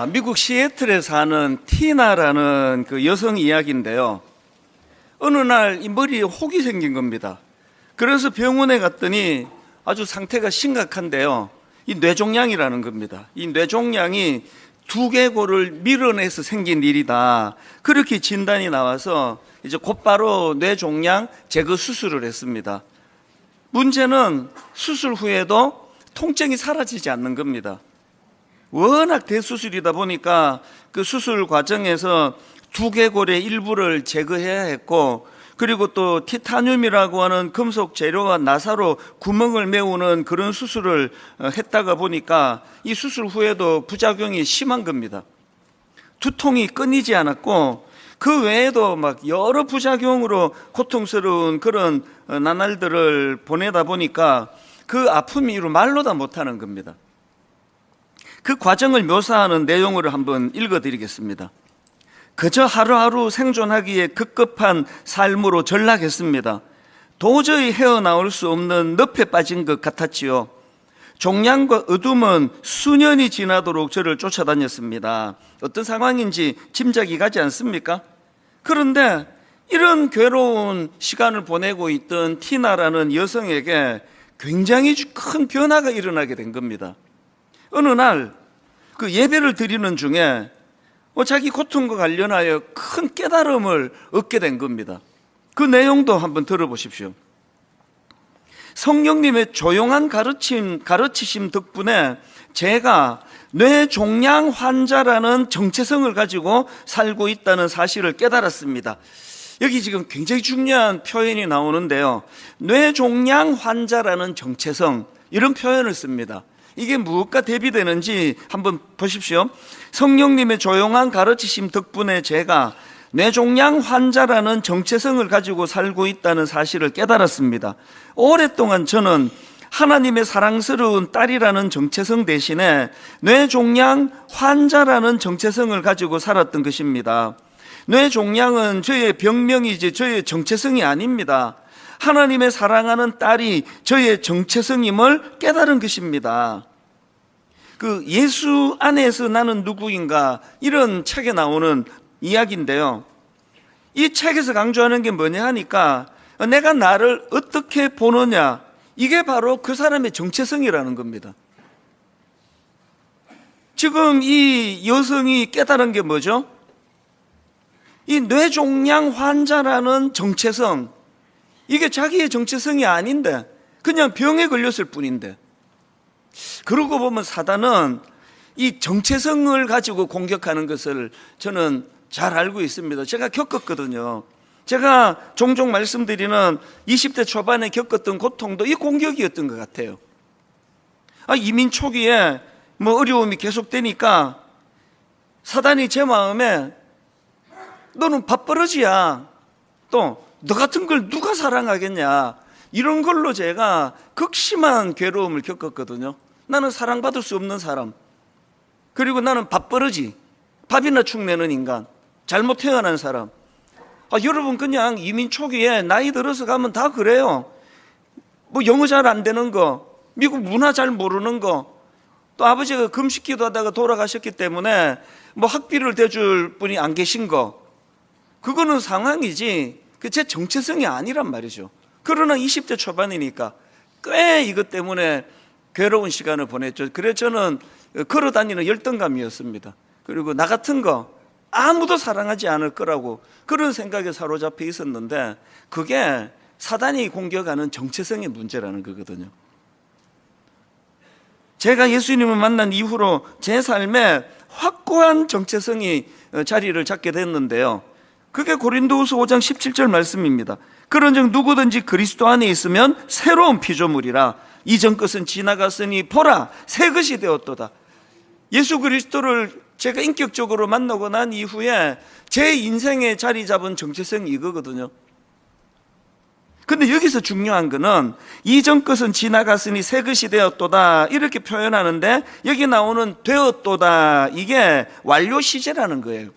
미국 시애틀에 사는 티나라는 그 여성 이야기인데요. 어느 날 이 머리에 혹이 생긴 겁니다. 그래서 병원에 갔더니 아주 상태가 심각한데요. 이 뇌종양이라는 겁니다. 이 뇌종양이 두개골을 밀어내서 생긴 일이다. 그렇게 진단이 나와서 이제 곧바로 뇌종양 제거 수술을 했습니다. 문제는 수술 후에도 통증이 사라지지 않는 겁니다. 워낙 대수술이다 보니까 그 수술 과정에서 두개골의 일부를 제거해야 했고, 그리고 또 티타늄이라고 하는 금속 재료와 나사로 구멍을 메우는 그런 수술을 했다가 보니까 이 수술 후에도 부작용이 심한 겁니다. 두통이 끊이지 않았고, 그 외에도 막 여러 부작용으로 고통스러운 그런 나날들을 보내다 보니까 그 아픔이 이루 말로 다 못하는 겁니다. 그 과정을 묘사하는 내용을 한번 읽어드리겠습니다. 그저 하루하루 생존하기에 급급한 삶으로 전락했습니다. 도저히 헤어나올 수 없는 늪에 빠진 것 같았지요. 종양과 어둠은 수년이 지나도록 저를 쫓아다녔습니다. 어떤 상황인지 짐작이 가지 않습니까? 그런데 이런 괴로운 시간을 보내고 있던 티나라는 여성에게 굉장히 큰 변화가 일어나게 된 겁니다. 어느 날 그 예배를 드리는 중에 자기 고통과 관련하여 큰 깨달음을 얻게 된 겁니다. 그 내용도 한번 들어보십시오. 성령님의 조용한 가르치심 덕분에 제가 뇌종양 환자라는 정체성을 가지고 살고 있다는 사실을 깨달았습니다. 여기 지금 굉장히 중요한 표현이 나오는데요. 뇌종양 환자라는 정체성, 이런 표현을 씁니다. 이게 무엇과 대비되는지 한번 보십시오. 성령님의 조용한 가르치심 덕분에 제가 뇌종양 환자라는 정체성을 가지고 살고 있다는 사실을 깨달았습니다. 오랫동안 저는 하나님의 사랑스러운 딸이라는 정체성 대신에 뇌종양 환자라는 정체성을 가지고 살았던 것입니다. 뇌종양은 저의 병명이지 저의 정체성이 아닙니다. 하나님의 사랑하는 딸이 저의 정체성임을 깨달은 것입니다. 그 예수 안에서 나는 누구인가, 이런 책에 나오는 이야기인데요. 이 책에서 강조하는 게 뭐냐 하니까 내가 나를 어떻게 보느냐, 이게 바로 그 사람의 정체성이라는 겁니다. 지금 이 여성이 깨달은 게 뭐죠? 이 뇌종양 환자라는 정체성, 이게 자기의 정체성이 아닌데 그냥 병에 걸렸을 뿐인데, 그러고 보면 사단은 이 정체성을 가지고 공격하는 것을 저는 잘 알고 있습니다. 제가 겪었거든요. 제가 종종 말씀드리는 20대 초반에 겪었던 고통도 이 공격이었던 것 같아요. 이민 초기에 어려움이 계속되니까 사단이 제 마음에 너는 밥버러지야, 또 너 같은 걸 누가 사랑하겠냐, 이런 걸로 제가 극심한 괴로움을 겪었거든요. 나는 사랑받을 수 없는 사람, 그리고 나는 밥버러지, 밥이나 축내는 인간, 잘못 태어난 사람. 여러분, 그냥 이민 초기에 나이 들어서 가면 다 그래요. 영어 잘 안 되는 거, 미국 문화 잘 모르는 거, 또 아버지가 금식기도 하다가 돌아가셨기 때문에 학비를 대줄 분이 안 계신 거, 그거는 상황이지 그 제 정체성이 아니란 말이죠. 그러나 20대 초반이니까 꽤 이것 때문에 괴로운 시간을 보냈죠. 그래서 저는 걸어다니는 열등감이었습니다. 그리고 나 같은 거 아무도 사랑하지 않을 거라고 그런 생각에 사로잡혀 있었는데, 그게 사단이 공격하는 정체성의 문제라는 거거든요. 제가 예수님을 만난 이후로 제 삶에 확고한 정체성이 자리를 잡게 됐는데요. 그게 고린도후서 5장 17절 말씀입니다. 그런즉 누구든지 그리스도 안에 있으면 새로운 피조물이라, 이전 것은 지나갔으니 보라 새 것이 되었도다. 예수 그리스도를 제가 인격적으로 만나고 난 이후에 제 인생에 자리 잡은 정체성이 이거거든요. 근데 여기서 중요한 거는 이전 것은 지나갔으니 새 것이 되었도다, 이렇게 표현하는데 여기 나오는 되었도다, 이게 완료 시제라는 거예요.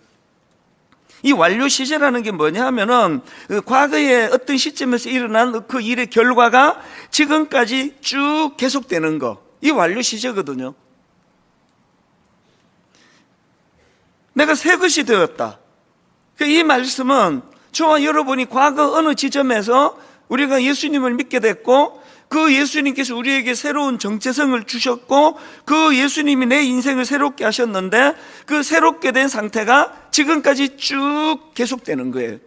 이 완료 시제라는 게 뭐냐 하면은 과거에 어떤 시점에서 일어난 그 일의 결과가 지금까지 쭉 계속되는 거, 이 완료 시제거든요. 내가 새 것이 되었다. 이 말씀은 저와 여러분이 과거 어느 지점에서 우리가 예수님을 믿게 됐고, 그 예수님께서 우리에게 새로운 정체성을 주셨고, 그 예수님이 내 인생을 새롭게 하셨는데, 그 새롭게 된 상태가 지금까지 쭉 계속되는 거예요.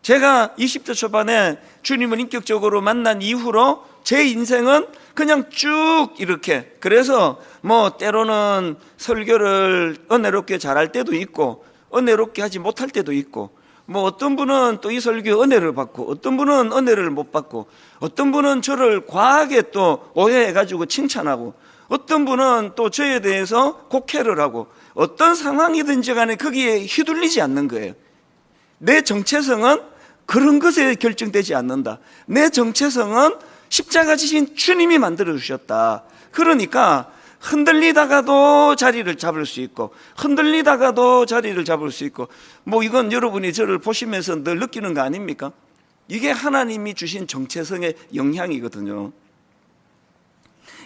제가 20대 초반에 주님을 인격적으로 만난 이후로 제 인생은 그냥 쭉 이렇게, 그래서 뭐 때로는 설교를 은혜롭게 잘할 때도 있고 은혜롭게 하지 못할 때도 있고, 뭐 어떤 분은 또 이 설교에 은혜를 받고 어떤 분은 은혜를 못 받고, 어떤 분은 저를 과하게 또 오해해가지고 칭찬하고, 어떤 분은 또 저에 대해서 곡해를 하고, 어떤 상황이든지 간에 거기에 휘둘리지 않는 거예요. 내 정체성은 그런 것에 결정되지 않는다. 내 정체성은 십자가 지신 주님이 만들어 주셨다. 그러니까 흔들리다가도 자리를 잡을 수 있고, 흔들리다가도 자리를 잡을 수 있고, 뭐 이건 여러분이 저를 보시면서 늘 느끼는 거 아닙니까? 이게 하나님이 주신 정체성의 영향이거든요.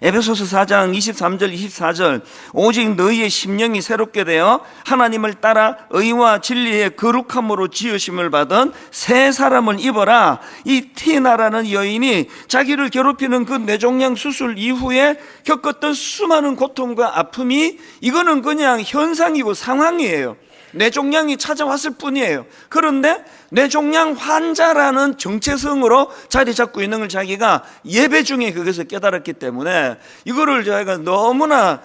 에베소서 4장 23절 24절, 오직 너희의 심령이 새롭게 되어 하나님을 따라 의와 진리의 거룩함으로 지으심을 받은 새 사람을 입어라. 이 티나라는 여인이 자기를 괴롭히는 그 뇌종양 수술 이후에 겪었던 수많은 고통과 아픔이, 이거는 그냥 현상이고 상황이에요. 뇌종양이 찾아왔을 뿐이에요. 그런데 뇌종양 환자라는 정체성으로 자리 잡고 있는 걸 자기가 예배 중에 그것을 깨달았기 때문에, 이거를 저희가 너무나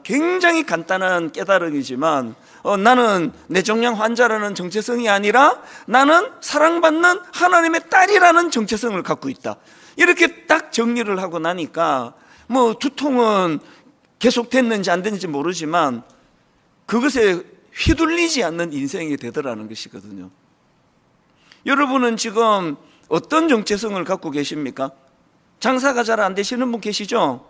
굉장히 간단한 깨달음이지만, 나는 뇌종양 환자라는 정체성이 아니라 나는 사랑받는 하나님의 딸이라는 정체성을 갖고 있다. 이렇게 딱 정리를 하고 나니까 뭐 두통은 계속됐는지 안 됐는지 모르지만 그것에 휘둘리지 않는 인생이 되더라는 것이거든요. 여러분은 지금 어떤 정체성을 갖고 계십니까? 장사가 잘 안 되시는 분 계시죠?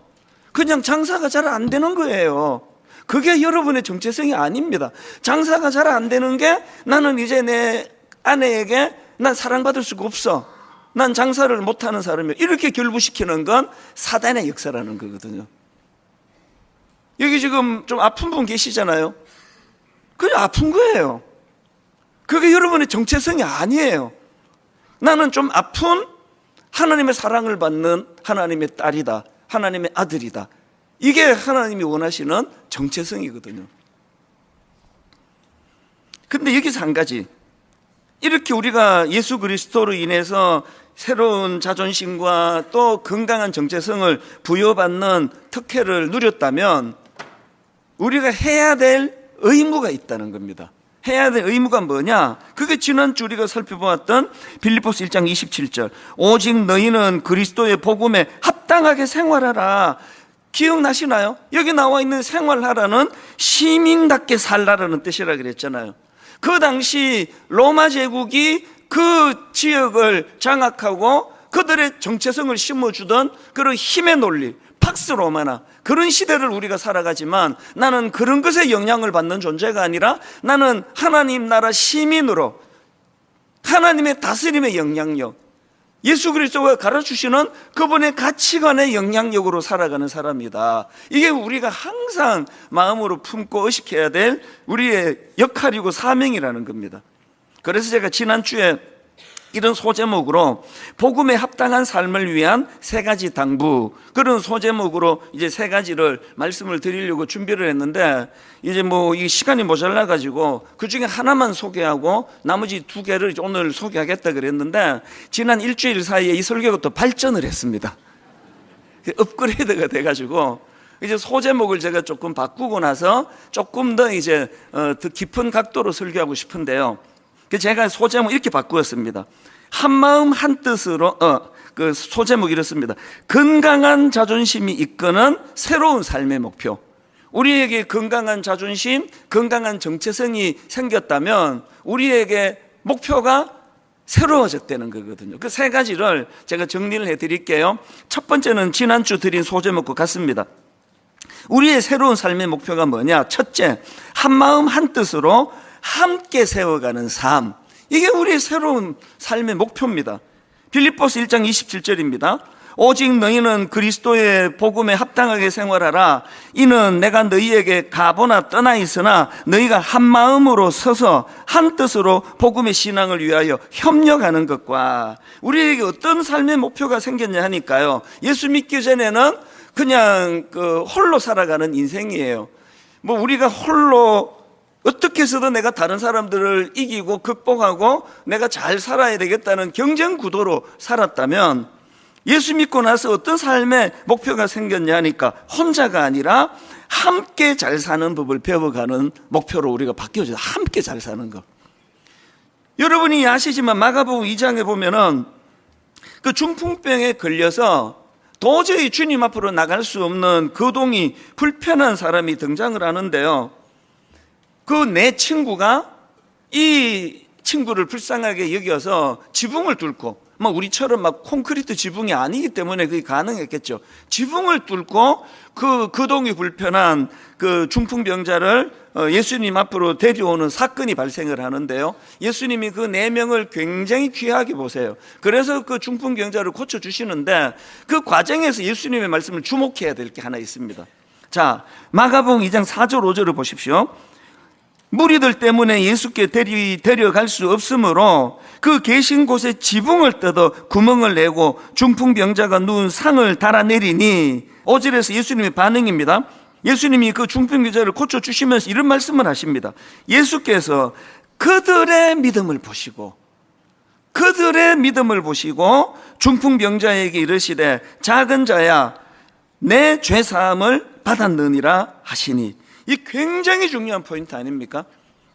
그냥 장사가 잘 안 되는 거예요. 그게 여러분의 정체성이 아닙니다. 장사가 잘 안 되는 게, 나는 이제 내 아내에게 난 사랑받을 수가 없어, 난 장사를 못하는 사람이야, 이렇게 결부시키는 건 사단의 역사라는 거거든요. 여기 지금 좀 아픈 분 계시잖아요. 그냥 아픈 거예요. 그게 여러분의 정체성이 아니에요. 나는 좀 아픈 하나님의 사랑을 받는 하나님의 딸이다, 하나님의 아들이다. 이게 하나님이 원하시는 정체성이거든요. 근데 여기서 한 가지, 이렇게 우리가 예수 그리스도로 인해서 새로운 자존심과 또 건강한 정체성을 부여받는 특혜를 누렸다면 우리가 해야 될 의무가 있다는 겁니다. 해야 될 의무가 뭐냐? 그게 지난주 우리가 살펴보았던 빌립보서 1장 27절, 오직 너희는 그리스도의 복음에 합당하게 생활하라. 기억나시나요? 여기 나와 있는 생활하라는 시민답게 살라라는 뜻이라 그랬잖아요. 그 당시 로마 제국이 그 지역을 장악하고 그들의 정체성을 심어주던 그런 힘의 논리, 팍스 로마나, 그런 시대를 우리가 살아가지만 나는 그런 것에 영향을 받는 존재가 아니라 나는 하나님 나라 시민으로 하나님의 다스림의 영향력, 예수 그리스도가 가르치시는 그분의 가치관의 영향력으로 살아가는 사람이다. 이게 우리가 항상 마음으로 품고 의식해야 될 우리의 역할이고 사명이라는 겁니다. 그래서 제가 지난주에 이런 소제목으로 복음에 합당한 삶을 위한 세 가지 당부, 그런 소제목으로 이제 세 가지를 말씀을 드리려고 준비를 했는데, 이제 뭐 이 시간이 모자라 가지고 그 중에 하나만 소개하고 나머지 두 개를 오늘 소개하겠다 그랬는데, 지난 일주일 사이에 이 설교가 또 발전을 했습니다. 업그레이드가 돼가지고 이제 소제목을 제가 조금 바꾸고 나서 조금 더 이제 더 깊은 각도로 설교하고 싶은데요. 제가 소제목 이렇게 바꾸었습니다. 한마음 한뜻으로 그 소제목 이렇습니다. 건강한 자존심이 이끄는 새로운 삶의 목표. 우리에게 건강한 자존심, 건강한 정체성이 생겼다면 우리에게 목표가 새로워졌다는 거거든요. 그 세 가지를 제가 정리를 해드릴게요. 첫 번째는 지난주 드린 소제목과 같습니다. 우리의 새로운 삶의 목표가 뭐냐? 첫째, 한마음 한뜻으로 함께 세워가는 삶. 이게 우리의 새로운 삶의 목표입니다. 빌립보서 1장 27절입니다. 오직 너희는 그리스도의 복음에 합당하게 생활하라. 이는 내가 너희에게 가보나 떠나 있으나 너희가 한 마음으로 서서 한 뜻으로 복음의 신앙을 위하여 협력하는 것과. 우리에게 어떤 삶의 목표가 생겼냐 하니까요, 예수 믿기 전에는 그냥 홀로 살아가는 인생이에요. 뭐 우리가 홀로 어떻게 해서든 내가 다른 사람들을 이기고 극복하고 내가 잘 살아야 되겠다는 경쟁 구도로 살았다면, 예수 믿고 나서 어떤 삶의 목표가 생겼냐 하니까 혼자가 아니라 함께 잘 사는 법을 배워가는 목표로 우리가 바뀌어져요. 함께 잘 사는 것. 여러분이 아시지만 마가복음 2장에 보면은 그 중풍병에 걸려서 도저히 주님 앞으로 나갈 수 없는 거동이 불편한 사람이 등장을 하는데요, 그 내 친구가 이 친구를 불쌍하게 여겨서 지붕을 뚫고, 우리처럼 막 콘크리트 지붕이 아니기 때문에 그게 가능했겠죠. 지붕을 뚫고 그 거동이 불편한 그 중풍병자를 예수님 앞으로 데려오는 사건이 발생을 하는데요, 예수님이 그 4명을 굉장히 귀하게 보세요. 그래서 그 중풍병자를 고쳐주시는데, 그 과정에서 예수님의 말씀을 주목해야 될 게 하나 있습니다. 자, 마가복음 2장 4절 5절을 보십시오. 무리들 때문에 예수께 데려갈 수 없으므로 그 계신 곳에 지붕을 뜯어 구멍을 내고 중풍병자가 누운 상을 달아내리니, 5절에서 예수님의 반응입니다. 예수님이 그 중풍병자를 고쳐주시면서 이런 말씀을 하십니다. 예수께서 그들의 믿음을 보시고 중풍병자에게 이르시되 작은 자야 내 죄사함을 받았느니라 하시니. 이 굉장히 중요한 포인트 아닙니까?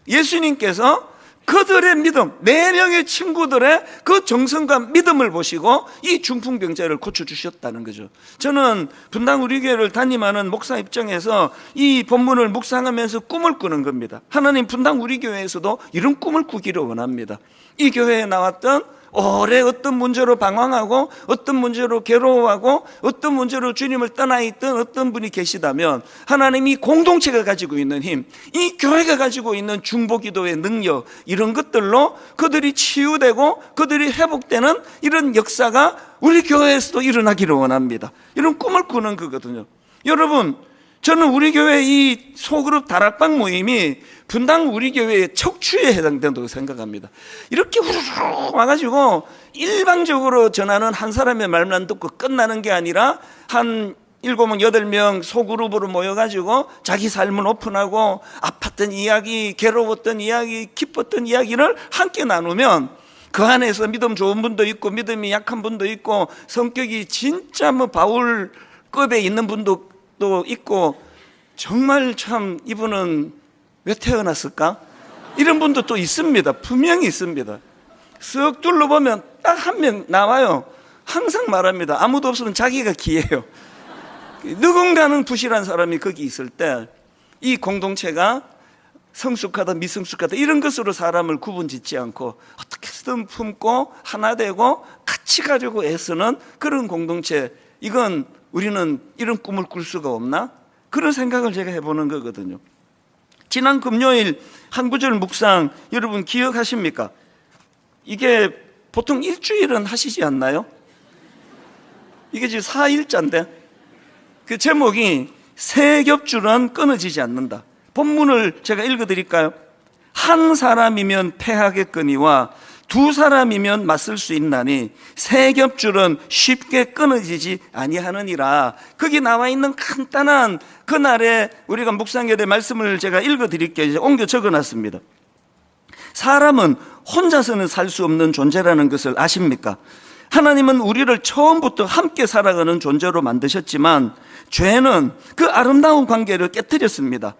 예수님께서 그들의 믿음, 4명의 친구들의 그 정성과 믿음을 보시고 이 중풍병자를 고쳐주셨다는 거죠. 저는 분당 우리 교회를 담임하는 목사 입장에서 이 본문을 묵상하면서 꿈을 꾸는 겁니다. 하나님, 분당 우리 교회에서도 이런 꿈을 꾸기를 원합니다. 이 교회에 나왔던 오래 어떤 문제로 방황하고 어떤 문제로 괴로워하고 어떤 문제로 주님을 떠나 있던 어떤 분이 계시다면, 하나님이 공동체가 가지고 있는 힘, 이 교회가 가지고 있는 중보기도의 능력, 이런 것들로 그들이 치유되고 그들이 회복되는 이런 역사가 우리 교회에서도 일어나기를 원합니다. 이런 꿈을 꾸는 거거든요. 여러분, 저는 우리 교회 이 소그룹 다락방 모임이 분당 우리 교회의 척추에 해당된다고 생각합니다. 이렇게 후루룩 와가지고 일방적으로 전하는 한 사람의 말만 듣고 끝나는 게 아니라 한 7명, 8명 소그룹으로 모여가지고 자기 삶을 오픈하고 아팠던 이야기, 괴로웠던 이야기, 기뻤던 이야기를 함께 나누면 그 안에서 믿음 좋은 분도 있고 믿음이 약한 분도 있고 성격이 진짜 바울급에 있는 분도 또 있고, 정말 참 이분은 왜 태어났을까? 이런 분도 또 있습니다. 분명히 있습니다. 쓱 둘러보면 딱 한 명 나와요. 항상 말합니다. 아무도 없으면 자기가 기예요. 누군가는 부실한 사람이 거기 있을 때 이 공동체가 성숙하다 미성숙하다 이런 것으로 사람을 구분짓지 않고 어떻게 해서든 품고 하나 되고 같이 가지고 애쓰는 그런 공동체, 이건 우리는 이런 꿈을 꿀 수가 없나? 그런 생각을 제가 해보는 거거든요. 지난 금요일 한 구절 묵상 여러분 기억하십니까? 이게 보통 일주일은 하시지 않나요? 이게 지금 4일자인데 그 제목이 세 겹줄은 끊어지지 않는다. 본문을 제가 읽어드릴까요? 한 사람이면 패하겠거니와 두 사람이면 맞설 수 있나니 세 겹줄은 쉽게 끊어지지 아니하느니라. 거기 나와 있는 간단한 그날의 우리가 묵상해야 될 말씀을 제가 읽어드릴게요. 이제 옮겨 적어놨습니다. 사람은 혼자서는 살 수 없는 존재라는 것을 아십니까? 하나님은 우리를 처음부터 함께 살아가는 존재로 만드셨지만 죄는 그 아름다운 관계를 깨뜨렸습니다.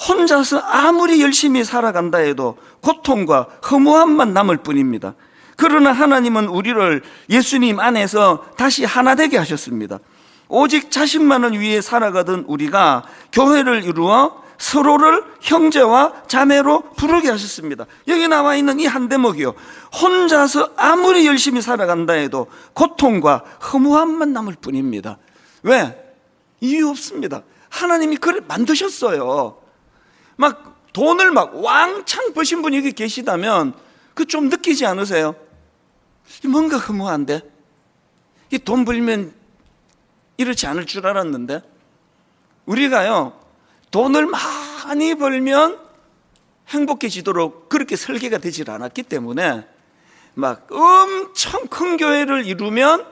혼자서 아무리 열심히 살아간다 해도 고통과 허무함만 남을 뿐입니다. 그러나 하나님은 우리를 예수님 안에서 다시 하나 되게 하셨습니다. 오직 자신만을 위해 살아가던 우리가 교회를 이루어 서로를 형제와 자매로 부르게 하셨습니다. 여기 나와 있는 이 한 대목이요, 혼자서 아무리 열심히 살아간다 해도 고통과 허무함만 남을 뿐입니다. 왜? 이유 없습니다. 하나님이 그를 만드셨어요. 막 돈을 막 왕창 버신 분이 여기 계시다면 그 좀 느끼지 않으세요? 뭔가 허무한데? 이 돈 벌면 이렇지 않을 줄 알았는데, 우리가요 돈을 많이 벌면 행복해지도록 그렇게 설계가 되질 않았기 때문에, 막 엄청 큰 교회를 이루면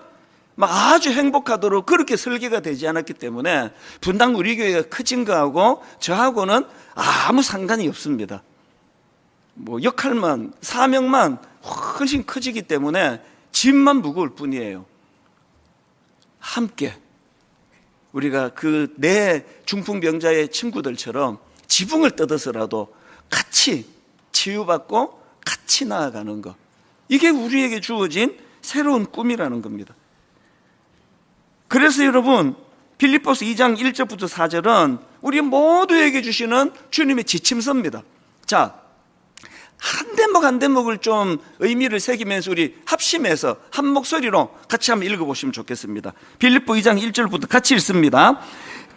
막 아주 행복하도록 그렇게 설계가 되지 않았기 때문에 분당 우리 교회가 커진 거하고 저하고는 아무 상관이 없습니다. 뭐 역할만, 사명만 훨씬 커지기 때문에 짐만 무거울 뿐이에요. 함께 우리가 그 내 중풍병자의 친구들처럼 지붕을 뜯어서라도 같이 치유받고 같이 나아가는 것, 이게 우리에게 주어진 새로운 꿈이라는 겁니다. 그래서 여러분, 빌립보서 2장 1절부터 4절은 우리 모두에게 주시는 주님의 지침서입니다. 자, 한 대목 한 대목을 좀 의미를 새기면서 우리 합심해서 한 목소리로 같이 한번 읽어보시면 좋겠습니다. 빌립보 2장 1절부터 같이 읽습니다.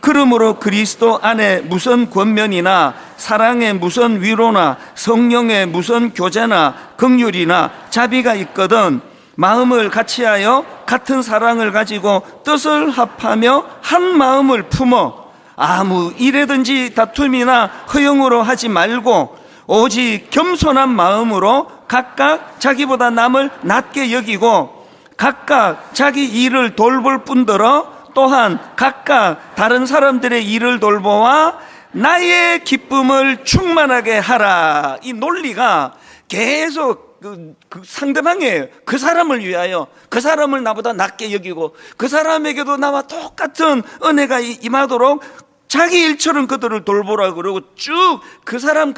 그러므로 그리스도 안에 무슨 권면이나 사랑의 무슨 위로나 성령의 무슨 교제나 긍휼이나 자비가 있거든 마음을 같이하여 같은 사랑을 가지고 뜻을 합하며 한 마음을 품어 아무 일에든지 다툼이나 허용으로 하지 말고 오직 겸손한 마음으로 각각 자기보다 남을 낮게 여기고 각각 자기 일을 돌볼 뿐더러 또한 각각 다른 사람들의 일을 돌보아 나의 기쁨을 충만하게 하라. 이 논리가 계속 그 상대방이에요. 그 사람을 위하여, 그 사람을 나보다 낮게 여기고 그 사람에게도 나와 똑같은 은혜가 임하도록 자기 일처럼 그들을 돌보라 그러고 쭉 그 사람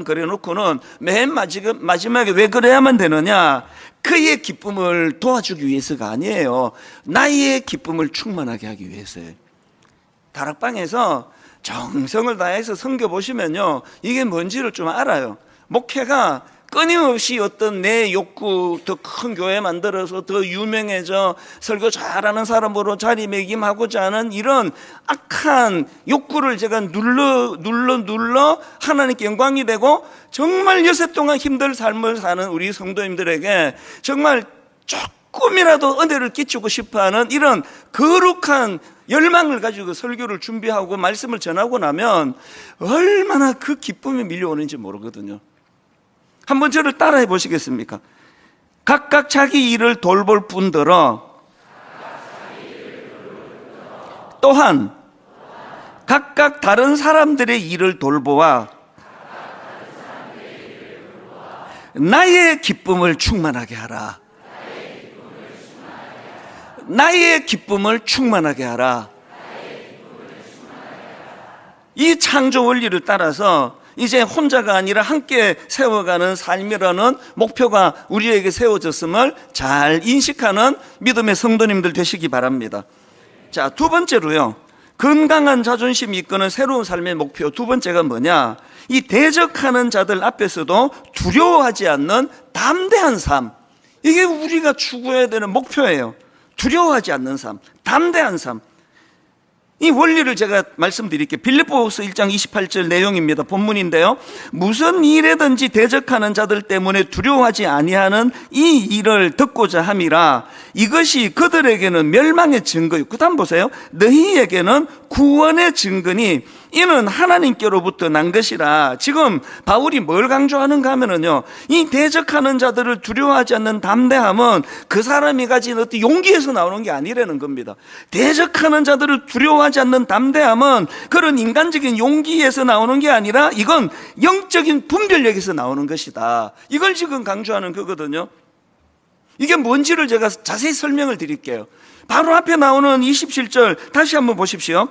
그래놓고는 맨 마지막에 왜 그래야만 되느냐? 그의 기쁨을 도와주기 위해서가 아니에요. 나의 기쁨을 충만하게 하기 위해서예요. 다락방에서 정성을 다해서 섬겨보시면요, 이게 뭔지를 좀 알아요. 목회가 끊임없이 어떤 내 욕구, 더 큰 교회 만들어서 더 유명해져 설교 잘하는 사람으로 자리매김하고자 하는 이런 악한 욕구를 제가 눌러 하나님께 영광이 되고 정말 여세 동안 힘든 삶을 사는 우리 성도님들에게 정말 조금이라도 은혜를 끼치고 싶어하는 이런 거룩한 열망을 가지고 설교를 준비하고 말씀을 전하고 나면 얼마나 그 기쁨이 밀려오는지 모르거든요. 한번 저를 따라해 보시겠습니까? 각각 자기 일을 돌볼 뿐더러 또한 각각 다른 사람들의 일을 돌보아 나의 기쁨을 충만하게 하라. 나의 기쁨을 충만하게 하라. 이 창조 원리를 따라서 이제 혼자가 아니라 함께 세워가는 삶이라는 목표가 우리에게 세워졌음을 잘 인식하는 믿음의 성도님들 되시기 바랍니다. 자, 두 번째로요, 건강한 자존심이 이끄는 새로운 삶의 목표 두 번째가 뭐냐? 이 대적하는 자들 앞에서도 두려워하지 않는 담대한 삶, 이게 우리가 추구해야 되는 목표예요. 두려워하지 않는 삶, 담대한 삶. 이 원리를 제가 말씀드릴게요. 빌립보서 1장 28절 내용입니다. 본문인데요. 무슨 일에든지 대적하는 자들 때문에 두려워하지 아니하는 이 일을 듣고자 함이라. 이것이 그들에게는 멸망의 증거요. 그 다음 보세요. 너희에게는 구원의 증거니 이는 하나님께로부터 난 것이라. 지금 바울이 뭘 강조하는가 하면은요, 이 대적하는 자들을 두려워하지 않는 담대함은 그 사람이 가진 어떤 용기에서 나오는 게 아니라는 겁니다. 대적하는 자들을 두려워하지 않는 담대함은 그런 인간적인 용기에서 나오는 게 아니라 이건 영적인 분별력에서 나오는 것이다. 이걸 지금 강조하는 거거든요. 이게 뭔지를 제가 자세히 설명을 드릴게요. 바로 앞에 나오는 27절 다시 한번 보십시오.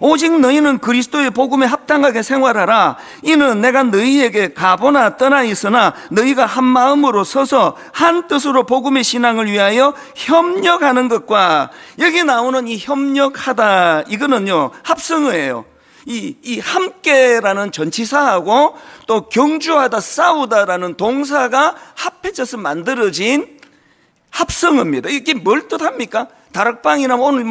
오직 너희는 그리스도의 복음에 합당하게 생활하라. 이는 내가 너희에게 가보나 떠나 있으나 너희가 한 마음으로 서서 한 뜻으로 복음의 신앙을 위하여 협력하는 것과, 여기 나오는 이 협력하다, 이거는요 합성어예요. 이 함께라는 전치사하고 또 경주하다, 싸우다라는 동사가 합해져서 만들어진 합성어입니다. 이게 뭘 뜻합니까? 다락방이나 오늘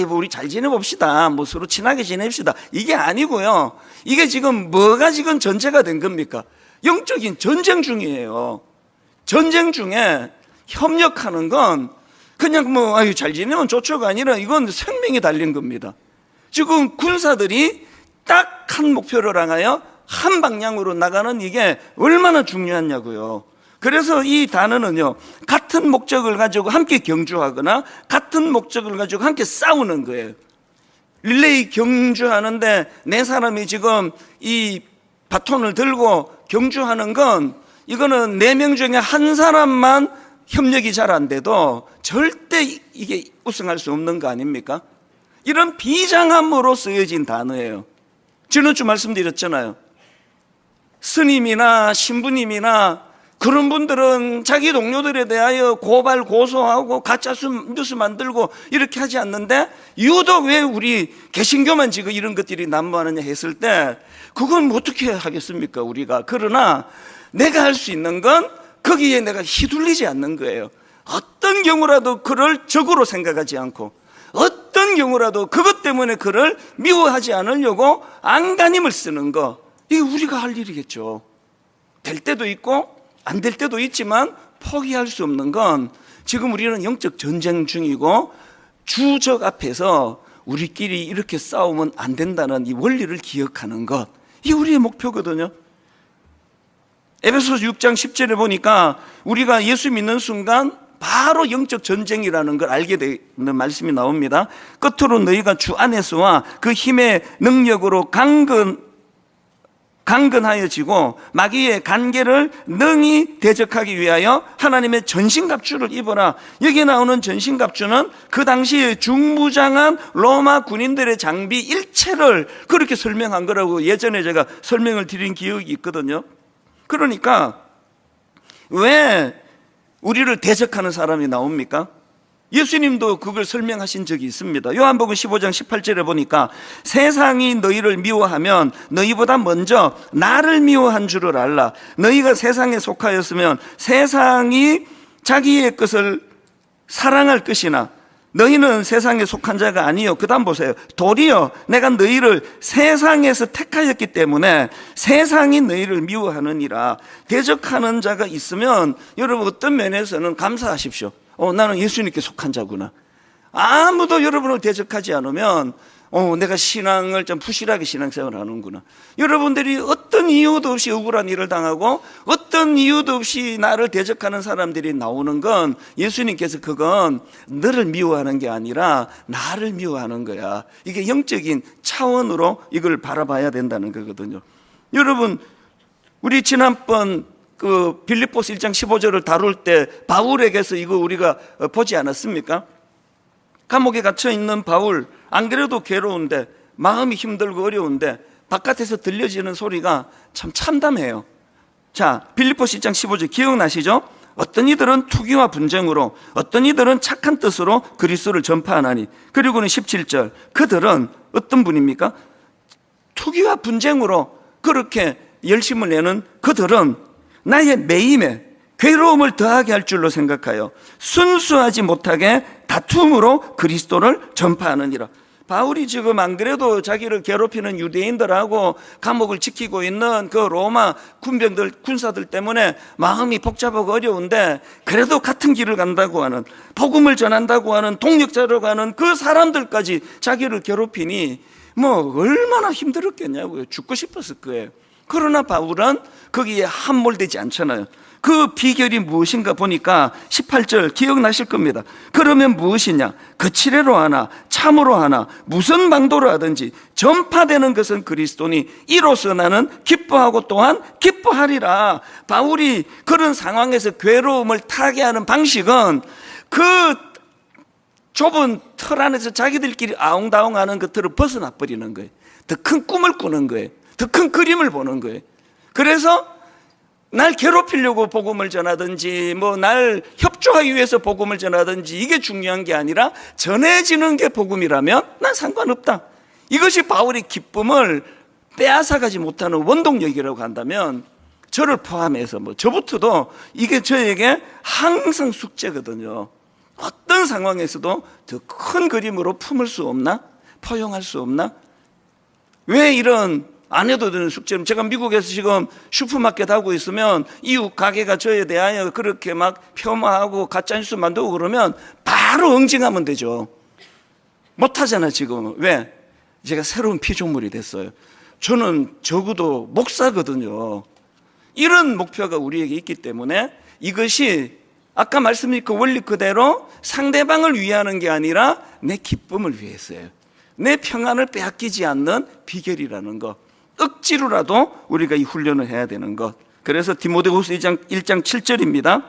우리 잘 지내봅시다. 서로 친하게 지냅시다. 이게 아니고요. 이게 지금 뭐가 지금 전제가 된 겁니까? 영적인 전쟁 중이에요. 전쟁 중에 협력하는 건 그냥 뭐 아유 잘 지내면 좋죠가 아니라 이건 생명이 달린 겁니다. 지금 군사들이 딱 한 목표를 향하여 한 방향으로 나가는 이게 얼마나 중요하냐고요. 그래서 이 단어는요, 같은 목적을 가지고 함께 경주하거나 같은 목적을 가지고 함께 싸우는 거예요. 릴레이 경주하는데 네 사람이 지금 이 바톤을 들고 경주하는 건 이거는 4명 중에 한 사람만 협력이 잘 안 돼도 절대 이게 우승할 수 없는 거 아닙니까? 이런 비장함으로 쓰여진 단어예요. 지난주 말씀드렸잖아요. 스님이나 신부님이나 그런 분들은 자기 동료들에 대하여 고발 고소하고 가짜 뉴스 만들고 이렇게 하지 않는데 유독 왜 우리 개신교만 지금 이런 것들이 난무하느냐 했을 때 그건 어떻게 하겠습니까 우리가. 그러나 내가 할 수 있는 건 거기에 내가 휘둘리지 않는 거예요. 어떤 경우라도 그를 적으로 생각하지 않고 어떤 경우라도 그것 때문에 그를 미워하지 않으려고 안간힘을 쓰는 거, 이게 우리가 할 일이겠죠. 될 때도 있고 안 될 때도 있지만 포기할 수 없는 건 지금 우리는 영적 전쟁 중이고 주적 앞에서 우리끼리 이렇게 싸우면 안 된다는 이 원리를 기억하는 것, 이게 우리의 목표거든요. 에베소서 6장 10절에 보니까 우리가 예수 믿는 순간 바로 영적 전쟁이라는 걸 알게 되는 말씀이 나옵니다. 끝으로 너희가 주 안에서와 그 힘의 능력으로 강건하여지고 마귀의 간계를 능히 대적하기 위하여 하나님의 전신갑주를 입어라. 여기에 나오는 전신갑주는 그 당시에 중무장한 로마 군인들의 장비 일체를 그렇게 설명한 거라고 예전에 제가 설명을 드린 기억이 있거든요. 그러니까 왜 우리를 대적하는 사람이 나옵니까? 예수님도 그걸 설명하신 적이 있습니다. 요한복음 15장 18절에 보니까 세상이 너희를 미워하면 너희보다 먼저 나를 미워한 줄을 알라. 너희가 세상에 속하였으면 세상이 자기의 것을 사랑할 것이나 너희는 세상에 속한 자가 아니요. 그 다음 보세요. 도리어 내가 너희를 세상에서 택하였기 때문에 세상이 너희를 미워하느니라. 대적하는 자가 있으면 여러분 어떤 면에서는 감사하십시오. 나는 예수님께 속한 자구나. 아무도 여러분을 대적하지 않으면 내가 신앙을 좀 부실하게 신앙생활을 하는구나. 여러분들이 어떤 이유도 없이 억울한 일을 당하고 어떤 이유도 없이 나를 대적하는 사람들이 나오는 건 예수님께서 그건 너를 미워하는 게 아니라 나를 미워하는 거야. 이게 영적인 차원으로 이걸 바라봐야 된다는 거거든요. 여러분, 우리 지난번 그 빌립보서 1장 15절을 다룰 때 바울에게서 이거 우리가 보지 않았습니까? 감옥에 갇혀 있는 바울, 안 그래도 괴로운데 마음이 힘들고 어려운데 바깥에서 들려지는 소리가 참 참담해요. 자, 빌립보서 1장 15절 기억나시죠? 어떤 이들은 투기와 분쟁으로, 어떤 이들은 착한 뜻으로 그리스도를 전파하나니. 그리고는 17절, 그들은 어떤 분입니까? 투기와 분쟁으로 그렇게 열심을 내는 그들은 나의 매임에 괴로움을 더하게 할 줄로 생각하여 순수하지 못하게 다툼으로 그리스도를 전파하느니라. 바울이 지금 안 그래도 자기를 괴롭히는 유대인들하고 감옥을 지키고 있는 그 로마 군사들 때문에 마음이 복잡하고 어려운데 그래도 같은 길을 간다고 하는, 복음을 전한다고 하는 동력자로 가는 그 사람들까지 자기를 괴롭히니 뭐 얼마나 힘들었겠냐고요. 죽고 싶었을 거예요. 그러나 바울은 거기에 함몰되지 않잖아요. 그 비결이 무엇인가 보니까 18절 기억나실 겁니다. 그러면 무엇이냐? 거칠애로 하나 참으로 하나 무슨 방도로 하든지 전파되는 것은 그리스도니 이로써 나는 기뻐하고 또한 기뻐하리라. 바울이 그런 상황에서 괴로움을 타게 하는 방식은 그 좁은 틀 안에서 자기들끼리 아웅다웅하는 것들을 벗어나 버리는 거예요. 더 큰 꿈을 꾸는 거예요. 더 큰 그림을 보는 거예요. 그래서 날 괴롭히려고 복음을 전하든지 날 협조하기 위해서 복음을 전하든지 이게 중요한 게 아니라 전해지는 게 복음이라면 난 상관없다. 이것이 바울의 기쁨을 빼앗아가지 못하는 원동력이라고 한다면 저를 포함해서 저부터도 이게 저에게 항상 숙제거든요. 어떤 상황에서도 더 큰 그림으로 품을 수 없나? 포용할 수 없나? 왜 이런 안 해도 되는 숙제는, 제가 미국에서 지금 슈퍼마켓 하고 있으면 이웃 가게가 저에 대하여 그렇게 막 폄하하고 가짜뉴스 만들고 그러면 바로 응징하면 되죠. 못하잖아 지금. 왜? 제가 새로운 피조물이 됐어요. 저는 적어도 목사거든요. 이런 목표가 우리에게 있기 때문에 이것이 아까 말씀드린 그 원리 그대로 상대방을 위하는 게 아니라 내 기쁨을 위해서예요. 내 평안을 빼앗기지 않는 비결이라는 것, 억지로라도 우리가 이 훈련을 해야 되는 것. 그래서 디모데후서 1장 7절입니다.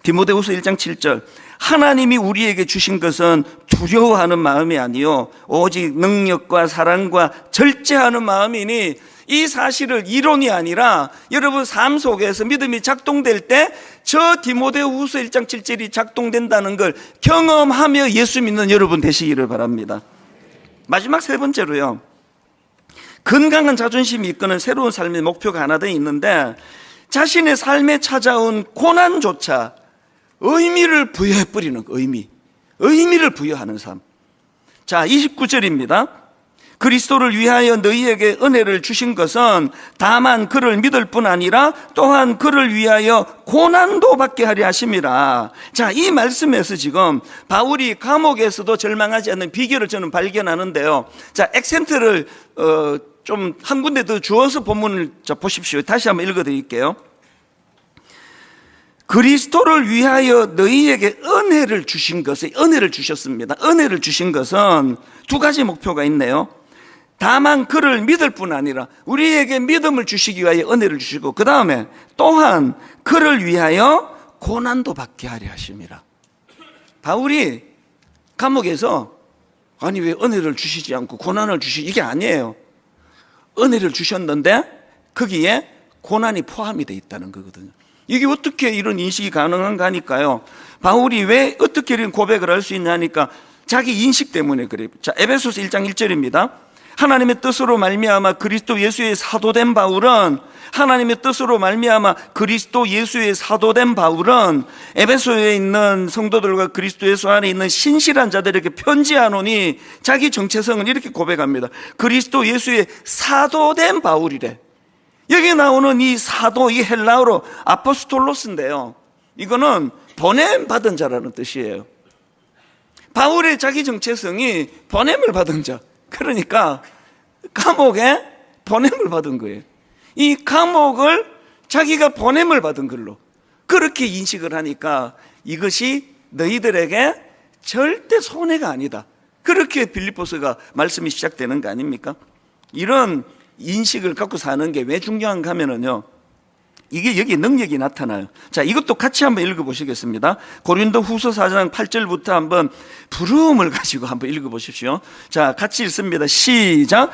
디모데후서 1장 7절, 하나님이 우리에게 주신 것은 두려워하는 마음이 아니요 오직 능력과 사랑과 절제하는 마음이니, 이 사실을 이론이 아니라 여러분 삶 속에서 믿음이 작동될 때 저 디모데후서 1장 7절이 작동된다는 걸 경험하며 예수 믿는 여러분 되시기를 바랍니다. 마지막 세 번째로요, 건강한 자존심이 이끄는 새로운 삶의 목표가 하나 더 있는데, 자신의 삶에 찾아온 고난조차 의미를 부여해버리는 의미를 부여하는 삶. 자, 29절입니다. 그리스도를 위하여 너희에게 은혜를 주신 것은 다만 그를 믿을 뿐 아니라 또한 그를 위하여 고난도 받게 하려 하심이라. 자, 이 말씀에서 지금 바울이 감옥에서도 절망하지 않는 비결을 저는 발견하는데요. 자, 액센트를 좀 한 군데 더 주어서 본문을 보십시오. 다시 한번 읽어드릴게요. 그리스도를 위하여 너희에게 은혜를 주신 것을, 은혜를 주셨습니다. 은혜를 주신 것은 두 가지 목표가 있네요. 다만 그를 믿을 뿐 아니라 우리에게 믿음을 주시기 위하여 은혜를 주시고, 그 다음에 또한 그를 위하여 고난도 받게 하려 하심이라. 바울이 감옥에서 아니 왜 은혜를 주시지 않고 고난을 주시지, 이게 아니에요. 은혜를 주셨는데 거기에 고난이 포함이 되어 있다는 거거든요. 이게 어떻게 이런 인식이 가능한가 하니까요, 바울이 왜 어떻게 이런 고백을 할 수 있냐니까 자기 인식 때문에 그래요. 자, 에베소서 1장 1절입니다. 하나님의 뜻으로 말미암아 그리스도 예수의 사도된 바울은, 하나님의 뜻으로 말미암아 그리스도 예수의 사도된 바울은 에베소에 있는 성도들과 그리스도 예수 안에 있는 신실한 자들에게 편지하노니, 자기 정체성을 이렇게 고백합니다. 그리스도 예수의 사도된 바울이래. 여기 나오는 이 사도, 이 헬라어로 아포스톨로스인데요, 이거는 보냄받은 자라는 뜻이에요. 바울의 자기 정체성이 보냄을 받은 자, 그러니까 감옥에 보냄을 받은 거예요. 이 감옥을 자기가 보냄을 받은 걸로 그렇게 인식을 하니까 이것이 너희들에게 절대 손해가 아니다, 그렇게 빌립보서가 말씀이 시작되는 거 아닙니까? 이런 인식을 갖고 사는 게 왜 중요한가 하면은요, 이게 여기 능력이 나타나요. 자, 이것도 같이 한번 읽어보시겠습니다. 고린도 후서 4장 8절부터 한번 부름을 가지고 한번 읽어보십시오. 자, 같이 읽습니다. 시작.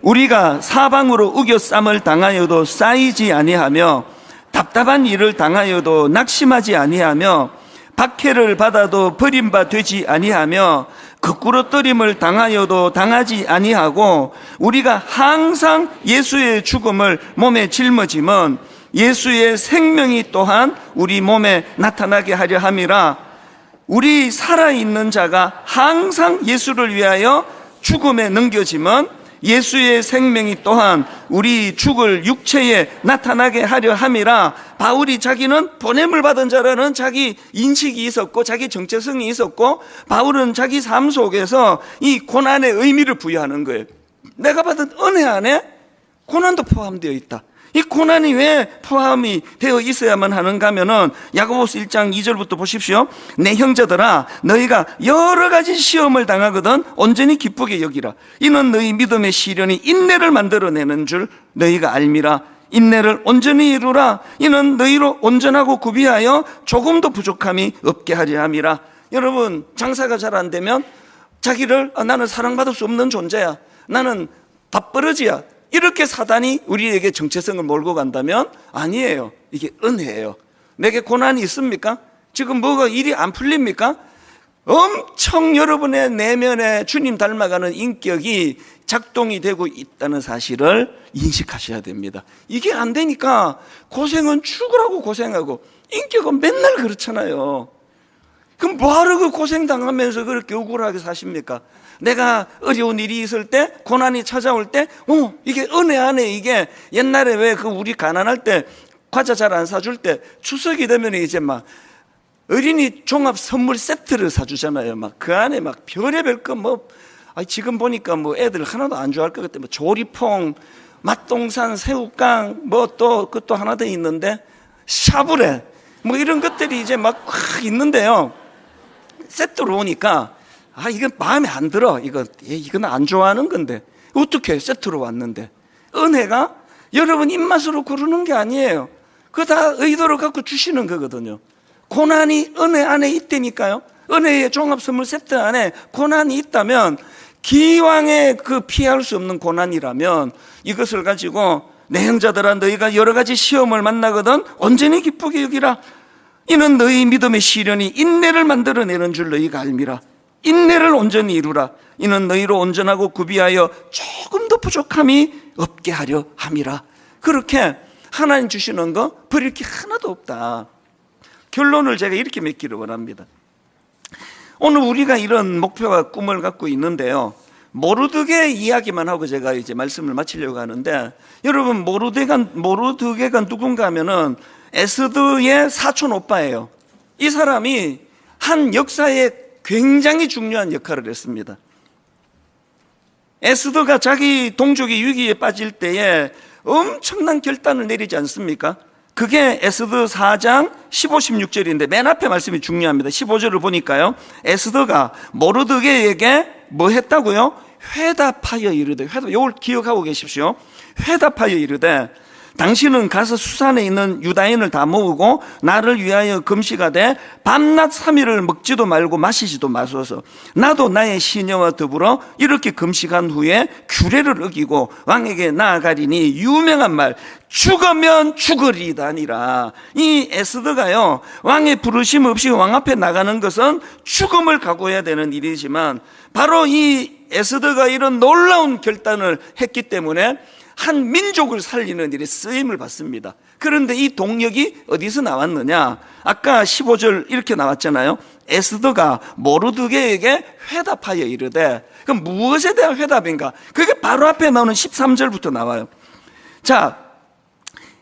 우리가 사방으로 우겨쌈을 당하여도 쌓이지 아니하며 답답한 일을 당하여도 낙심하지 아니하며 박해를 받아도 버림바 되지 아니하며 거꾸로 떨림을 당하여도 당하지 아니하고 우리가 항상 예수의 죽음을 몸에 짊어지면 예수의 생명이 또한 우리 몸에 나타나게 하려 함이라. 우리 살아있는 자가 항상 예수를 위하여 죽음에 넘겨지면 예수의 생명이 또한 우리 죽을 육체에 나타나게 하려 함이라. 바울이 자기는 보냄을 받은 자라는 자기 인식이 있었고 자기 정체성이 있었고, 바울은 자기 삶 속에서 이 고난의 의미를 부여하는 거예요. 내가 받은 은혜 안에 고난도 포함되어 있다. 이 고난이 왜 포함이 되어 있어야만 하는가 하면은 야고보서 1장 2절부터 보십시오. 내 형제들아, 너희가 여러 가지 시험을 당하거든 온전히 기쁘게 여기라. 이는 너희 믿음의 시련이 인내를 만들어내는 줄 너희가 알미라. 인내를 온전히 이루라. 이는 너희로 온전하고 구비하여 조금도 부족함이 없게 하려 함이라. 여러분, 장사가 잘 안 되면 자기를 나는 사랑받을 수 없는 존재야, 나는 밥버릇이야, 이렇게 사단이 우리에게 정체성을 몰고 간다면 아니에요. 이게 은혜예요. 내게 고난이 있습니까? 지금 뭐가 일이 안 풀립니까? 엄청 여러분의 내면에 주님 닮아가는 인격이 작동이 되고 있다는 사실을 인식하셔야 됩니다. 이게 안 되니까 고생은 죽으라고 고생하고 인격은 맨날 그렇잖아요. 그럼 뭐하러 그 고생당하면서 그렇게 억울하게 사십니까? 내가 어려운 일이 있을 때, 고난이 찾아올 때, 이게 은혜 안에 이게 옛날에 왜 그 우리 가난할 때 과자 잘 안 사줄 때 추석이 되면 이제 막 어린이 종합 선물 세트를 사주잖아요. 막 그 안에 막 별의별 거 뭐, 지금 보니까 뭐 애들 하나도 안 좋아할 것 같아. 뭐 조리퐁, 맛동산, 새우깡, 뭐 또 그것도 하나 더 있는데 샤브레, 뭐 이런 것들이 이제 막 있는데요. 세트로 오니까 이건 마음에 안 들어. 이건 안 좋아하는 건데 어떻게 세트로 왔는데. 은혜가 여러분 입맛으로 고르는 게 아니에요. 그거 다 의도를 갖고 주시는 거거든요. 고난이 은혜 안에 있다니까요. 은혜의 종합선물 세트 안에 고난이 있다면, 기왕에 그 피할 수 없는 고난이라면 이것을 가지고 내 형제들아, 너희가 여러 가지 시험을 만나거든 온전히 기쁘게 여기라. 이는 너희 믿음의 시련이 인내를 만들어내는 줄 너희가 알미라. 인내를 온전히 이루라. 이는 너희로 온전하고 구비하여 조금 더 부족함이 없게 하려 함이라. 그렇게 하나님 주시는 거 버릴 게 하나도 없다. 결론을 제가 이렇게 맺기를 원합니다. 오늘 우리가 이런 목표와 꿈을 갖고 있는데요, 모르드게 이야기만 하고 제가 이제 말씀을 마치려고 하는데, 여러분 모르드게가 누군가 하면은 에스더의 사촌 오빠예요. 이 사람이 한 역사에 굉장히 중요한 역할을 했습니다. 에스더가 자기 동족이 위기에 빠질 때에 엄청난 결단을 내리지 않습니까? 그게 에스더 4장 15, 16절인데 맨 앞에 말씀이 중요합니다. 15절을 보니까요, 에스더가 모르드게에게 뭐 했다고요? 회답하여 이르되, 이걸 기억하고 계십시오. 회답하여 이르되, 당신은 가서 수산에 있는 유다인을 다 모으고 나를 위하여 금식하되 밤낮 3일을 먹지도 말고 마시지도 마소서. 나도 나의 시녀와 더불어 이렇게 금식한 후에 규례를 어기고 왕에게 나아가리니 유명한 말, 죽으면 죽으리다 아니라. 이 에스더가요, 왕의 부르심 없이 왕 앞에 나가는 것은 죽음을 각오해야 되는 일이지만, 바로 이 에스더가 이런 놀라운 결단을 했기 때문에 한 민족을 살리는 일에 쓰임을 받습니다. 그런데 이 동력이 어디서 나왔느냐? 아까 15절 이렇게 나왔잖아요. 에스더가 모르드게에게 회답하여 이르되, 그럼 무엇에 대한 회답인가? 그게 바로 앞에 나오는 13절부터 나와요. 자,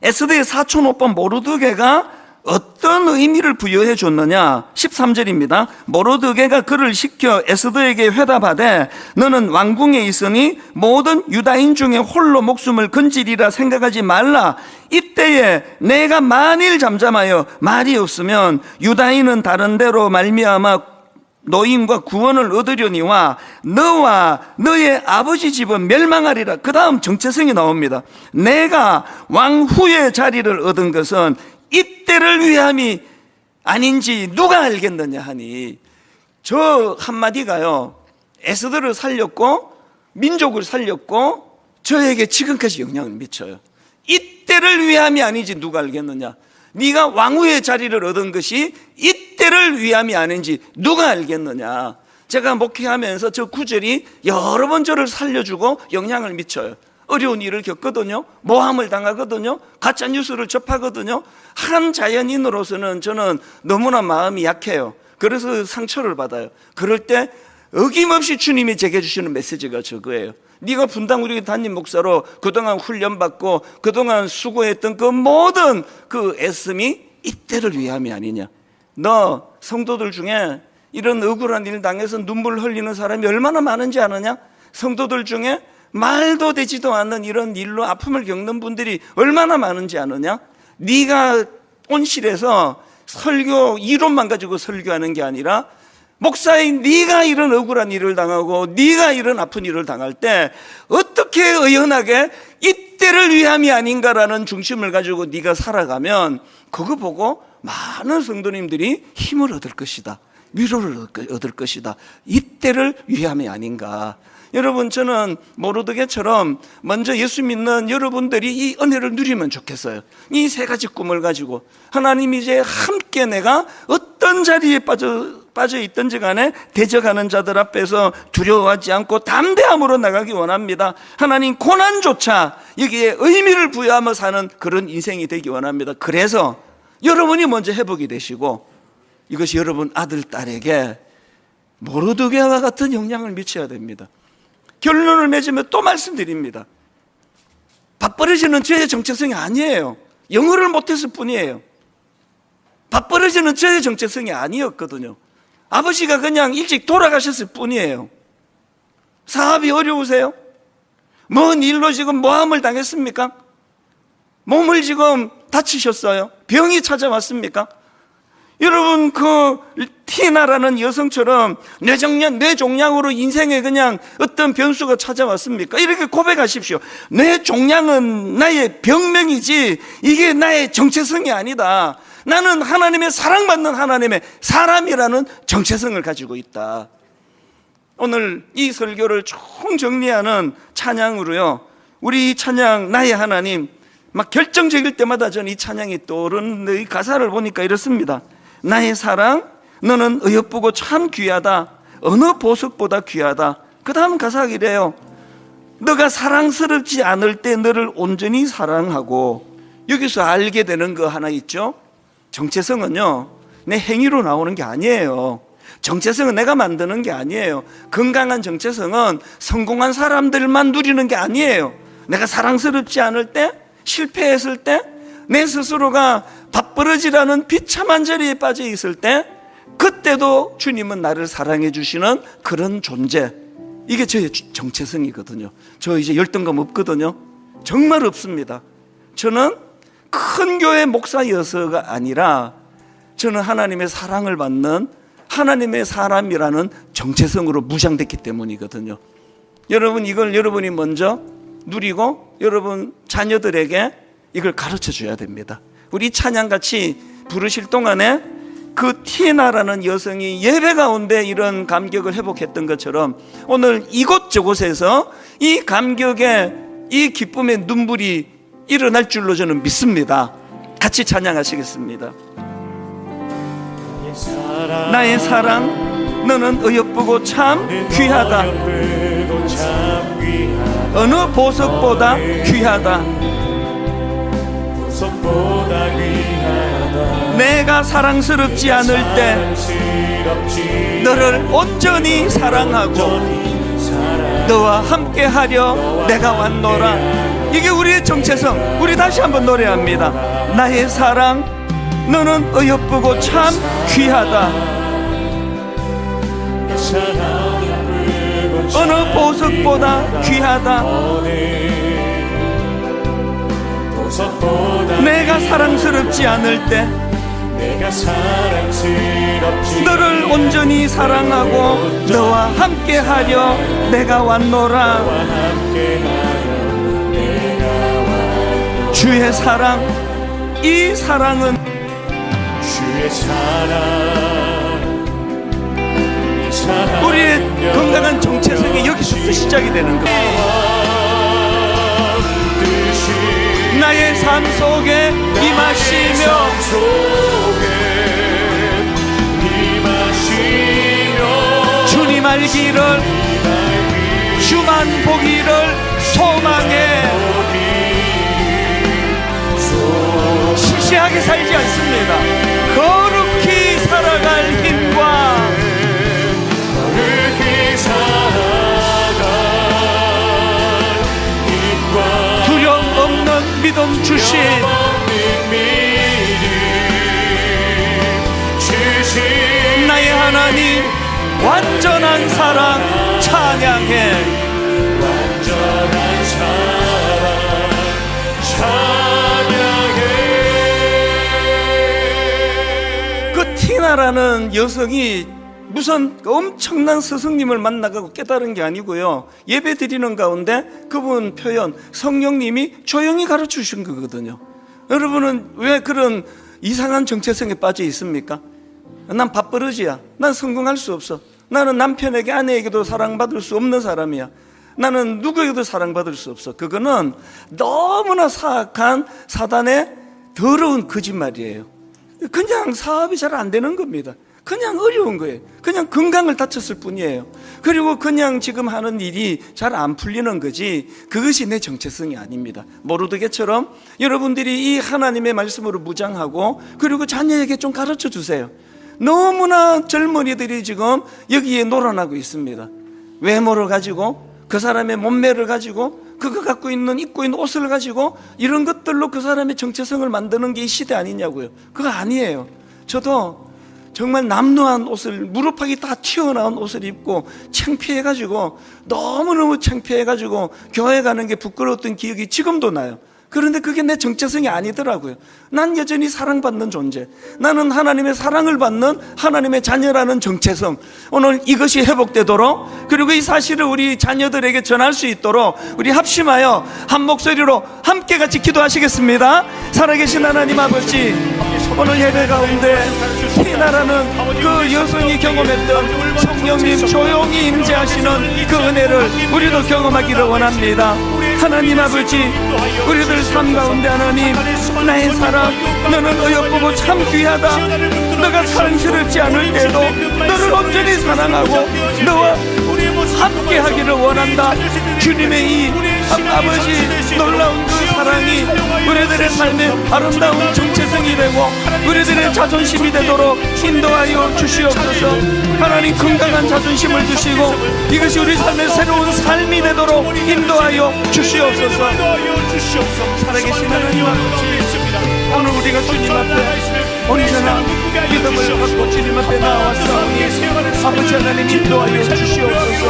에스더의 사촌 오빠 모르드게가 어떤 의미를 부여해 줬느냐? 13절입니다. 모르드게가 그를 시켜 에스더에게 회답하되, 너는 왕궁에 있으니 모든 유다인 중에 홀로 목숨을 건지리라 생각하지 말라. 이때에 내가 만일 잠잠하여 말이 없으면 유다인은 다른 데로 말미암아 노임과 구원을 얻으려니와 너와 너의 아버지 집은 멸망하리라. 그 다음 정체성이 나옵니다. 내가 왕 후의 자리를 얻은 것은 이때를 위함이 아닌지 누가 알겠느냐 하니, 저 한마디가요, 에스더를 살렸고 민족을 살렸고 저에게 지금까지 영향을 미쳐요. 이때를 위함이 아닌지 누가 알겠느냐. 네가 왕후의 자리를 얻은 것이 이때를 위함이 아닌지 누가 알겠느냐. 제가 목회하면서 저 구절이 여러 번 저를 살려주고 영향을 미쳐요. 어려운 일을 겪거든요. 모함을 당하거든요. 가짜뉴스를 접하거든요. 한 자연인으로서는 저는 너무나 마음이 약해요. 그래서 상처를 받아요. 그럴 때 어김없이 주님이 제게 주시는 메시지가 저거예요. 네가 분당 우리 담임 목사로 그동안 훈련받고 그동안 수고했던 그 모든 그 애씀이 이때를 위함이 아니냐. 너 성도들 중에 이런 억울한 일 당해서 눈물 흘리는 사람이 얼마나 많은지 아느냐? 성도들 중에 말도 되지도 않는 이런 일로 아픔을 겪는 분들이 얼마나 많은지 아느냐? 네가 온실에서 설교 이론만 가지고 설교하는 게 아니라, 목사인 네가 이런 억울한 일을 당하고 네가 이런 아픈 일을 당할 때 어떻게 의연하게 이때를 위함이 아닌가라는 중심을 가지고 네가 살아가면, 그거 보고 많은 성도님들이 힘을 얻을 것이다, 위로를 얻을 것이다. 이때를 위함이 아닌가. 여러분, 저는 모르드게처럼 먼저 예수 믿는 여러분들이 이 은혜를 누리면 좋겠어요. 이 세 가지 꿈을 가지고 하나님 이제 함께 내가 어떤 자리에 빠져 있든지 간에 대적하는 자들 앞에서 두려워하지 않고 담대함으로 나가기 원합니다. 하나님 고난조차 여기에 의미를 부여하며 사는 그런 인생이 되기 원합니다. 그래서 여러분이 먼저 회복이 되시고 이것이 여러분 아들, 딸에게 모르드게와 같은 영향을 미쳐야 됩니다. 결론을 맺으면 또 말씀드립니다. 밥버릇이는 저의 정체성이 아니에요. 영어를 못했을 뿐이에요. 밥버릇이는 저의 정체성이 아니었거든요. 아버지가 그냥 일찍 돌아가셨을 뿐이에요. 사업이 어려우세요? 뭔 일로 지금 모함을 당했습니까? 몸을 지금 다치셨어요? 병이 찾아왔습니까? 여러분, 그 티나라는 여성처럼 뇌종양으로 인생에 그냥 어떤 변수가 찾아왔습니까? 이렇게 고백하십시오. 뇌종양은 나의 병명이지 이게 나의 정체성이 아니다. 나는 하나님의 사랑받는 하나님의 사람이라는 정체성을 가지고 있다. 오늘 이 설교를 총 정리하는 찬양으로요, 우리 이 찬양 나의 하나님, 막 결정적일 때마다 저는 이 찬양이 떠오르는 이 가사를 보니까 이렇습니다. 나의 사랑, 너는 어여쁘고 참 귀하다. 어느 보석보다 귀하다. 그 다음 가사가 이래요. 너가 사랑스럽지 않을 때 너를 온전히 사랑하고. 여기서 알게 되는 거 하나 있죠. 정체성은요, 내 행위로 나오는 게 아니에요. 정체성은 내가 만드는 게 아니에요. 건강한 정체성은 성공한 사람들만 누리는 게 아니에요. 내가 사랑스럽지 않을 때, 실패했을 때, 내 스스로가 밥버릇이라는 비참한 자리에 빠져 있을 때, 그때도 주님은 나를 사랑해 주시는 그런 존재. 이게 저의 정체성이거든요. 저 이제 열등감 없거든요. 정말 없습니다. 저는 큰 교회 목사여서가 아니라 저는 하나님의 사랑을 받는 하나님의 사람이라는 정체성으로 무장됐기 때문이거든요. 여러분, 이걸 여러분이 먼저 누리고 여러분 자녀들에게 이걸 가르쳐 줘야 됩니다. 우리 찬양같이 부르실 동안에 그 티나라는 여성이 예배 가운데 이런 감격을 회복했던 것처럼 오늘 이곳저곳에서 이 감격의 이 기쁨의 눈물이 일어날 줄로 저는 믿습니다. 같이 찬양하시겠습니다. 나의 사랑, 너는 어여쁘고 참 귀하다. 어느 보석보다 귀하다. 내가 사랑스럽지 않을 때 너를 온전히 사랑하고 너와 함께하려 내가 왔노라. 이게 우리의 정체성. 우리 다시 한번 노래합니다. 나의 사랑, 너는 어여쁘고 참 귀하다. 어느 보석보다 귀하다. 내가 사랑스럽지 않을 때 너를 온전히 사랑하고 너와 함께하려 내가 왔노라. 주의 사랑, 이 사랑은 우리의 건강한 정체성이 여기서부터 시작이 되는 거예요. 나의 삶 속에 임하시며 주님 알기를 주만 보기를 소망해 시시하게 살지 않습니다. 거룩히 살아갈 힘과 두려움 없는 믿음 주신 나의 하나님 완전한 사랑 찬양해. 완전한 사랑 찬양해. 그 티나라는 여성이 무슨 엄청난 스승님을 만나고 깨달은 게 아니고요, 예배 드리는 가운데 그분 표현 성령님이 조용히 가르쳐 주신 거거든요. 여러분은 왜 그런 이상한 정체성에 빠져 있습니까? 난 밥버릇이야. 난 성공할 수 없어. 나는 남편에게 아내에게도 사랑받을 수 없는 사람이야. 나는 누구에게도 사랑받을 수 없어. 그거는 너무나 사악한 사단의 더러운 거짓말이에요. 그냥 사업이 잘 안 되는 겁니다. 그냥 어려운 거예요. 그냥 건강을 다쳤을 뿐이에요. 그리고 그냥 지금 하는 일이 잘 안 풀리는 거지 그것이 내 정체성이 아닙니다. 모르드게처럼 여러분들이 이 하나님의 말씀으로 무장하고 그리고 자녀에게 좀 가르쳐 주세요. 너무나 젊은이들이 지금 여기에 놀아나고 있습니다. 외모를 가지고, 그 사람의 몸매를 가지고, 그가 갖고 있는, 입고 있는 옷을 가지고, 이런 것들로 그 사람의 정체성을 만드는 게 이 시대 아니냐고요. 그거 아니에요. 저도 정말 남루한 옷을, 무릎팍이 다 튀어나온 옷을 입고 창피해가지고, 너무너무 창피해가지고 교회 가는 게 부끄러웠던 기억이 지금도 나요. 그런데 그게 내 정체성이 아니더라고요. 난 여전히 사랑받는 존재, 나는 하나님의 사랑을 받는 하나님의 자녀라는 정체성, 오늘 이것이 회복되도록, 그리고 이 사실을 우리 자녀들에게 전할 수 있도록 우리 합심하여 한 목소리로 함께 같이 기도하시겠습니다. 살아계신 하나님 아버지, 오늘 예배 가운데 티나라는 그 여성이 경험했던 성령님 조용히 임재하시는 그 은혜를 우리도 경험하기를 원합니다. 하나님 아버지, 우리들 삶 가운데 하나님, 나의 사랑, 너는 어여쁘고 참 귀하다. 너가 사랑스럽지 않을 때도 너를 온전히 사랑하고 너와 함께 하기를 원한다. 주님의 이 아버지 놀라운 그 사랑이 우리들의 삶의 아름다운 정체성이 되고 우리들의 자존심이 되도록 인도하여 주시옵소서. 하나님, 건강한 자존심을 주시고 이것이 우리 삶의 새로운 삶이 되도록 인도하여 주시옵소서. 살아계신 하나님 아버지, 오늘 우리가 주님 앞에 언제나 믿음을 갖고 주님 앞에 나와싸우니 아버지 하나님 인도하여 주시옵소서.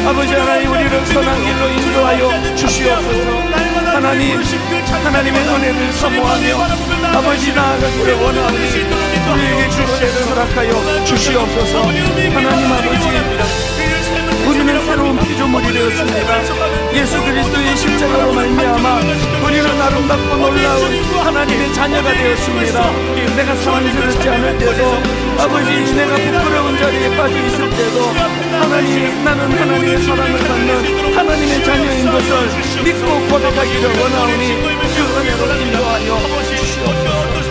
아버지 하나님, 우리를 선한 길로 인도하여 주시옵소서. 하나님, 하나님의 은혜를 사모하며 아버지 나아가기를 원하오니 우리에게 그 은혜를 허락하여 주시옵소서. 하나님 아버지, 우리는 새로운 피조물이 되었습니다. 예수 그리스도의 십자가로 말미암아 우리는 아름답고 놀라운 하나님의 자녀가 되었습니다. 내가 사랑스럽지 않을 때도, 아버지 내가 부끄러운 자리에 빠져 있을 때도 하나님, 나는 하나님의 사랑을 받는 하나님의 자녀인 것을 믿고 고백하기를 원하오니 그 은혜로 인도하여 주시옵소서.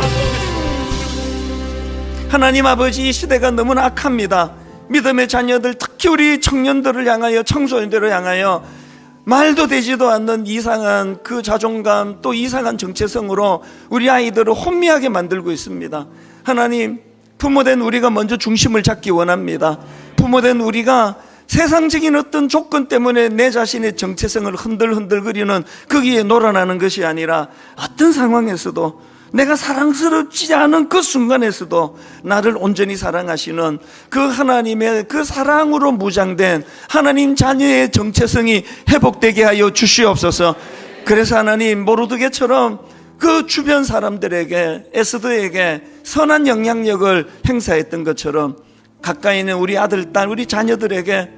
하나님 아버지, 이 시대가 너무나 악합니다. 믿음의 자녀들, 특히 우리 청년들을 향하여, 청소년들을 향하여 말도 되지도 않는 이상한 그 자존감, 또 이상한 정체성으로 우리 아이들을 혼미하게 만들고 있습니다. 하나님, 부모된 우리가 먼저 중심을 잡기 원합니다. 부모된 우리가 세상적인 어떤 조건 때문에 내 자신의 정체성을 흔들흔들거리는 거기에 놀아나는 것이 아니라 어떤 상황에서도 내가 사랑스럽지 않은 그 순간에서도 나를 온전히 사랑하시는 그 하나님의 그 사랑으로 무장된 하나님 자녀의 정체성이 회복되게 하여 주시옵소서. 그래서 하나님, 모르드게처럼 그 주변 사람들에게, 에스더에게 선한 영향력을 행사했던 것처럼 가까이 있는 우리 아들, 딸, 우리 자녀들에게,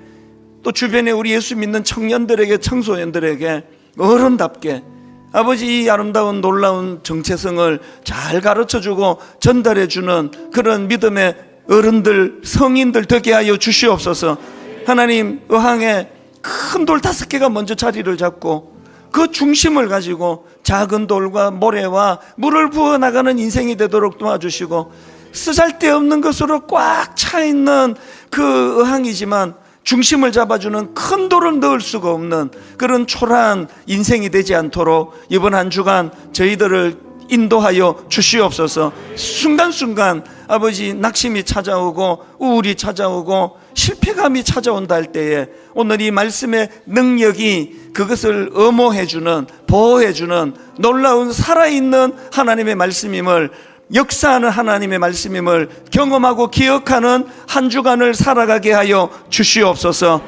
또 주변에 우리 예수 믿는 청년들에게, 청소년들에게 어른답게 아버지 이 아름다운 놀라운 정체성을 잘 가르쳐주고 전달해주는 그런 믿음의 어른들, 성인들 되게 하여 주시옵소서. 하나님, 어항에 큰 돌 5개가 먼저 자리를 잡고 그 중심을 가지고 작은 돌과 모래와 물을 부어나가는 인생이 되도록 도와주시고, 쓰잘데없는 것으로 꽉 차있는 그 어항이지만 중심을 잡아주는 큰 돌을 넣을 수가 없는 그런 초라한 인생이 되지 않도록 이번 한 주간 저희들을 인도하여 주시옵소서. 순간순간 아버지 낙심이 찾아오고 우울이 찾아오고 실패감이 찾아온다 할 때에 오늘 이 말씀의 능력이 그것을 엄호해주는, 보호해주는 놀라운 살아있는 하나님의 말씀임을, 역사하는 하나님의 말씀임을 경험하고 기억하는 한 주간을 살아가게 하여 주시옵소서.